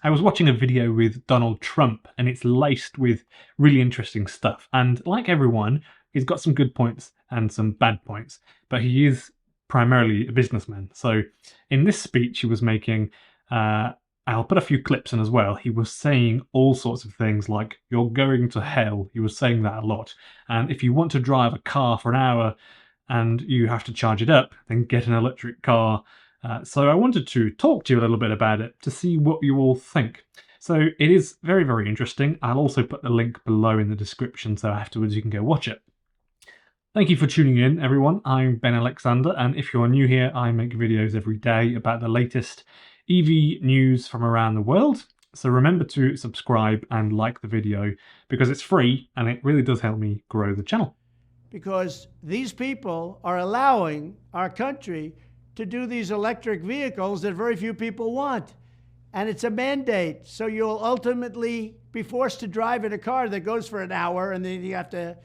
I was watching a video with Donald Trump, and it's laced with really interesting stuff. And like everyone, he's got some good points and some bad points, but he is primarily a businessman. So in this speech he was making, I'll put a few clips in as well. He was saying all sorts of things like, "You're going to hell." He was saying that a lot. And if you want to drive a car for an hour and you have to charge it up, then get an electric car. So I wanted to talk to you a little bit about it to see what you all think. So it is very, very interesting. I'll also put the link below in the description so afterwards you can go watch it. Thank you for tuning in, everyone. I'm Ben Alexander, and if you're new here, I make videos every day about the latest EV news from around the world. So remember to subscribe and like the video because it's free and it really does help me grow the channel. Because these people are allowing our country to do these electric vehicles that very few people want. And it's a mandate. So you'll ultimately be forced to drive in a car that goes for an hour and then you have to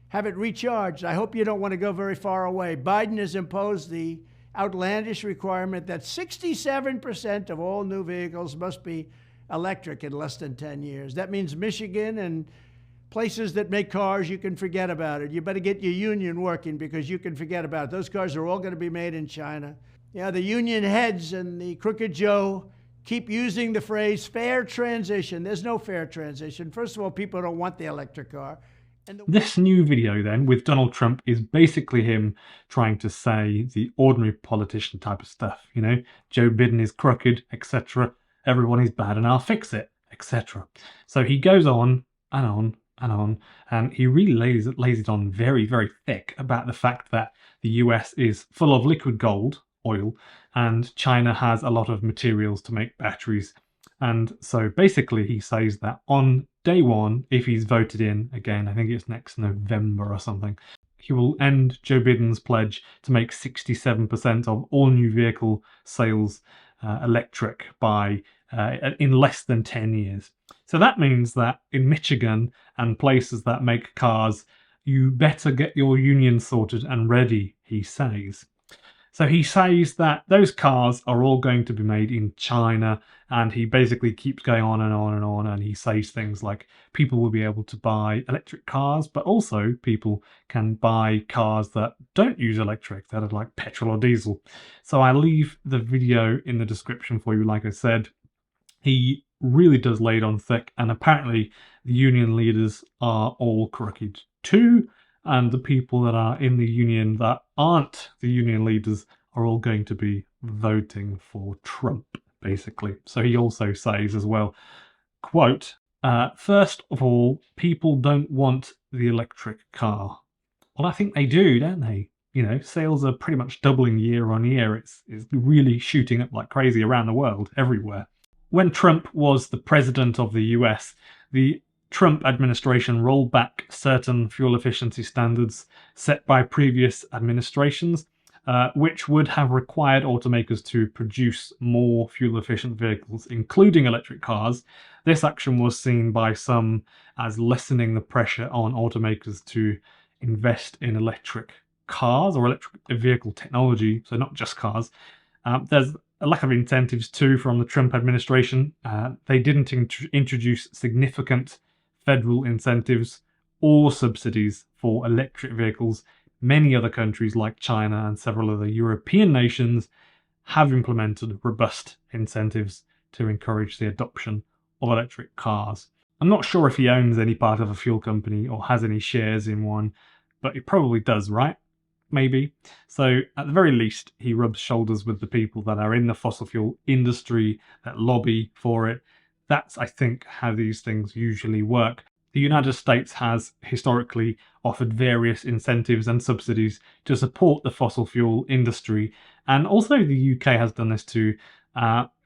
have it recharged. I hope you don't want to go very far away. Biden has imposed the outlandish requirement that 67% of all new vehicles must be electric in less than 10 years. That means Michigan and places that make cars, you can forget about it. You better get your union working because you can forget about it. Those cars are all going to be made in China. Yeah, the union heads and the Crooked Joe keep using the phrase fair transition. There's no fair transition. First of all, people don't want the electric car. This new video then with Donald Trump is basically him trying to say the ordinary politician type of stuff, you know, Joe Biden is crooked, etc. Everyone is bad and I'll fix it, etc. So he goes on and on and on, and he really lays it on very, very thick about the fact that the US is full of liquid gold, oil, and China has a lot of materials to make batteries. And so basically he says that on day one, if he's voted in again, I think it's next November or something, he will end Joe Biden's pledge to make 67% of all new vehicle sales electric by in less than 10 years. So that means that in Michigan and places that make cars, you better get your union sorted and ready, he says. So he says that those cars are all going to be made in China, and he basically keeps going on and on and on, and he says things like people will be able to buy electric cars, but also people can buy cars that don't use electric, that are like petrol or diesel. So I leave the video in the description for you, like I said. He really does lay it on thick, and apparently the union leaders are all crooked too. And the people that are in the union that aren't the union leaders are all going to be voting for Trump, basically. So he also says as well, quote, first of all, people don't want the electric car. Well, I think they do, don't they? You know, sales are pretty much doubling year on year. It's really shooting up like crazy around the world, everywhere. When Trump was the president of the US, the Trump administration rolled back certain fuel efficiency standards set by previous administrations, which would have required automakers to produce more fuel-efficient vehicles, including electric cars. This action was seen by some as lessening the pressure on automakers to invest in electric cars or electric vehicle technology, so not just cars. There's a lack of incentives too from the Trump administration. They didn't introduce significant federal incentives or subsidies for electric vehicles. Many other countries like China and several other European nations have implemented robust incentives to encourage the adoption of electric cars. I'm not sure if he owns any part of a fuel company or has any shares in one, but he probably does, right? Maybe. So at the very least, he rubs shoulders with the people that are in the fossil fuel industry that lobby for it. That's, I think, how these things usually work. The United States has historically offered various incentives and subsidies to support the fossil fuel industry, and also the UK has done this too.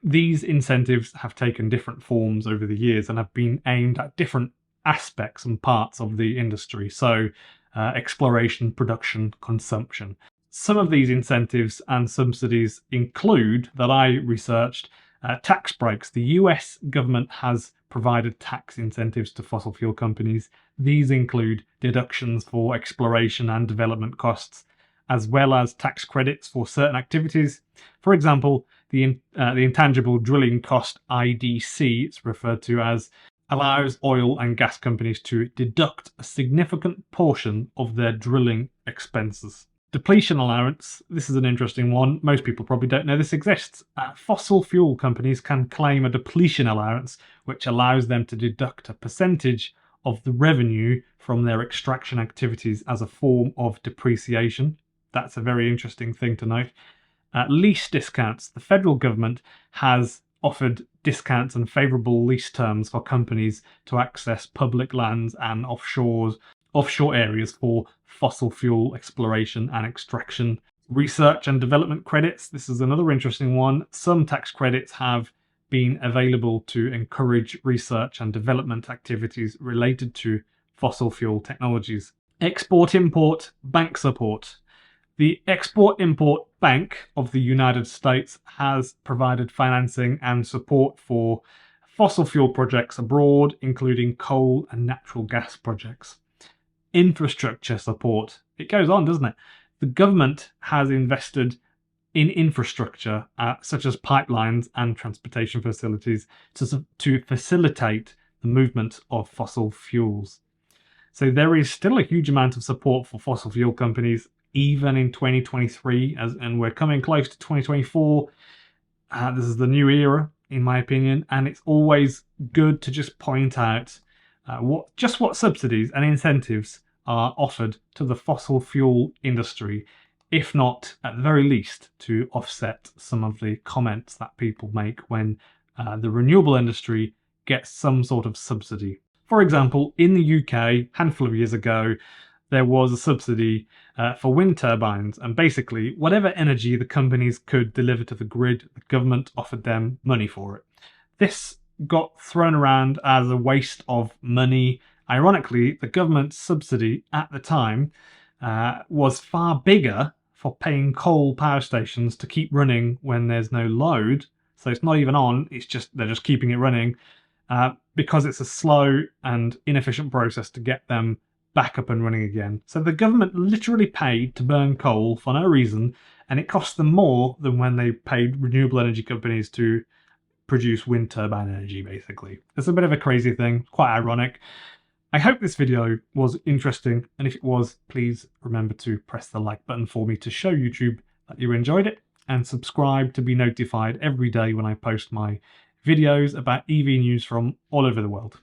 These incentives have taken different forms over the years and have been aimed at different aspects and parts of the industry. So exploration, production, consumption. Some of these incentives and subsidies include, that I researched, tax breaks. The US government has provided tax incentives to fossil fuel companies. These include deductions for exploration and development costs, as well as tax credits for certain activities. For example, the intangible drilling cost IDC, it's referred to as, allows oil and gas companies to deduct a significant portion of their drilling expenses. Depletion allowance, this is an interesting one. Most people probably don't know this exists. Fossil fuel companies can claim a depletion allowance, which allows them to deduct a percentage of the revenue from their extraction activities as a form of depreciation. That's a very interesting thing to note. Lease discounts. The federal government has offered discounts and favourable lease terms for companies to access public lands and offshore areas for fossil fuel exploration and extraction. Research and development credits. This is another interesting one. Some tax credits have been available to encourage research and development activities related to fossil fuel technologies. Export-import bank support. The Export-Import Bank of the United States has provided financing and support for fossil fuel projects abroad, including coal and natural gas projects. Infrastructure support. It goes on, doesn't it? The government has invested in infrastructure, such as pipelines and transportation facilities, to facilitate the movement of fossil fuels. So there is still a huge amount of support for fossil fuel companies, even in 2023, and we're coming close to 2024. This is the new era, in my opinion, and it's always good to just point out what subsidies and incentives are offered to the fossil fuel industry, if not, at the very least, to offset some of the comments that people make when the renewable industry gets some sort of subsidy. For example, in the UK, a handful of years ago, there was a subsidy for wind turbines, and basically whatever energy the companies could deliver to the grid, the government offered them money for it. This got thrown around as a waste of money. Ironically, the government subsidy at the time was far bigger for paying coal power stations to keep running when there's no load. So it's not even on, they're just keeping it running because it's a slow and inefficient process to get them back up and running again. So the government literally paid to burn coal for no reason, and it cost them more than when they paid renewable energy companies to produce wind turbine energy, basically. It's a bit of a crazy thing, quite ironic. I hope this video was interesting, and if it was, please remember to press the like button for me to show YouTube that you enjoyed it, and subscribe to be notified every day when I post my videos about EV news from all over the world.